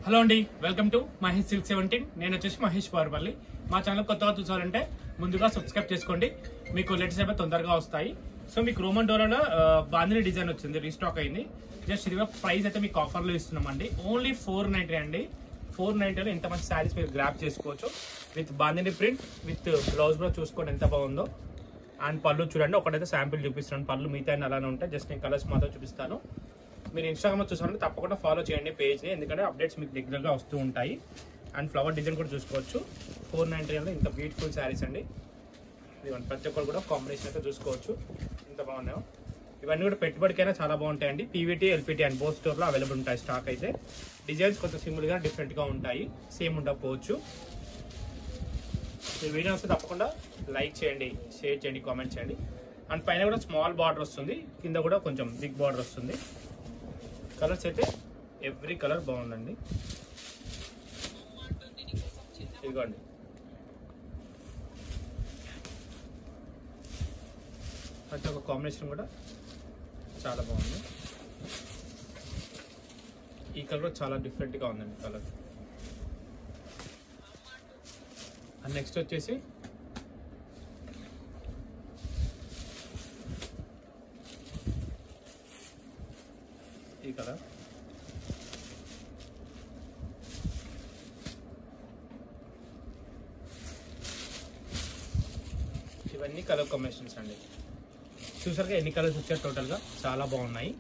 Hello అండి, welcome to Mahesh silk 17. నేను వచ్చేసి మహేష్ పార్పల్లి. మా ఛానల్ కొత్తగా చూసారంటే ముందుగా సబ్స్క్రైబ్ చేసుకోండి, మీకు లేటెస్ట్ అయితే తొందరగా వస్తాయి. సో మీకు రోమన్ డోరాలో బాందిని డిజైన్ వచ్చింది, రీస్టాక్ అయింది. జస్ట్ ఇది ప్రైస్ అయితే మీకు ఆఫర్లో ఇస్తున్నామండి. ఓన్లీ 490 అండి. 490లో ఎంత మంచి శారీస్ మీరు గ్రాప్ చేసుకోవచ్చు. With bandhani print with blouse కూడా చూసుకోండి ఎంత బాగుందో. అండ్ పళ్ళు చూడండి, ఒకటైతే శాంపిల్ చూపిస్తున్నాను. పళ్ళు మిగతా అలానే ఉంటాయి, జస్ట్ నేను కలర్స్ మాత్రం చూపిస్తాను. మీరు ఇన్స్టాగ్రామ్ చూసారంటే తప్పకుండా ఫాలో చేయండి పేజ్ని, ఎందుకంటే అప్డేట్స్ మీకు రెగ్యులర్గా వస్తూ ఉంటాయి. అండ్ ఫ్లవర్ డిజైన్ కూడా చూసుకోవచ్చు. 490 ఇంత బ్యూటిఫుల్ శారీస్ అండి. ఇవన్నీ ప్రతి ఒక్కరు కూడా కాంబినేషన్ అయితే చూసుకోవచ్చు ఇంత బాగున్నాయో. ఇవన్నీ కూడా పెట్టుబడికైనా చాలా బాగుంటాయండి. పీవీటీ, ఎల్పీటీ అండ్ బోత్ స్టోర్లో అవైలబుల్ ఉంటాయి. స్టాక్ అయితే డిజైన్స్ కొంచెం సింపుల్గా డిఫరెంట్గా ఉంటాయి, సేమ్ ఉండకపోవచ్చు. ఈ వీడియో వస్తే తప్పకుండా లైక్ చేయండి, షేర్ చేయండి, కామెంట్ చేయండి. అండ్ పైన కూడా స్మాల్ బార్డర్ వస్తుంది, కింద కూడా కొంచెం బిగ్ బార్డర్ వస్తుంది. కలర్స్ అయితే ఎవ్రీ కలర్ బాగుందండి. ఇదిగోండి, ప్రతి ఒక్క కాంబినేషన్ కూడా చాలా బాగుంది. ఈ కలర్ కూడా చాలా డిఫరెంట్గా ఉందండి కలర్. అండ్ నెక్స్ట్ వచ్చేసి ఈ కలర్. ఇవన్నీ కలర్ కాంబినేషన్స్ అండి. చూసారుగా ఎన్ని కలర్స్ వచ్చాయి టోటల్గా, చాలా బాగున్నాయి.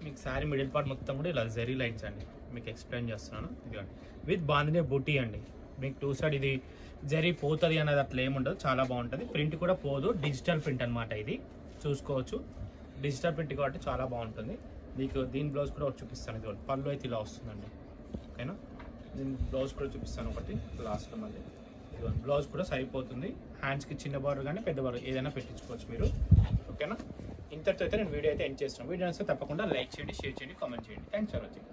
మీకు శారీ మిడిల్ పార్ట్ మొత్తం కూడా ఇలా జరీ లైన్స్ అండి, మీకు ఎక్స్ప్లెయిన్ చేస్తున్నాను. ఇదిగోండి, విత్ బాందిని బూటీ అండి. మీకు టూ సైడ్ ఇది జరీ పోతుంది అనేది అట్లా ఏముండదు, చాలా బాగుంటుంది. ప్రింట్ కూడా పోదు, డిజిటల్ ప్రింట్ అనమాట. ఇది చూసుకోవచ్చు, డిజిటల్ ప్రింట్ కాబట్టి చాలా బాగుంటుంది. మీకు దీని బ్లౌజ్ కూడా ఒకటి చూపిస్తాను. ఇది పళ్ళు అయితే ఇలా వస్తుందండి, ఓకేనా. దీని బ్లౌజ్ కూడా చూపిస్తాను ఒకటి లాస్ట్లో. మళ్ళీ ఇదిగోండి, బ్లౌజ్ కూడా సరిపోతుంది. హ్యాండ్స్కి చిన్న బార్డర్ కానీ పెద్ద బార్డర్ ఏదైనా పెట్టించుకోవచ్చు మీరు, ఓకేనా. ఇంతటితో అయితే నేను వీడియో అయితే ఎండ్ చేస్తున్నాను. వీడియో వస్తే తప్పకుండా లైక్ చేయండి, షేర్ చేయండి, కామెంట్ చేయండి. Thanks for watching.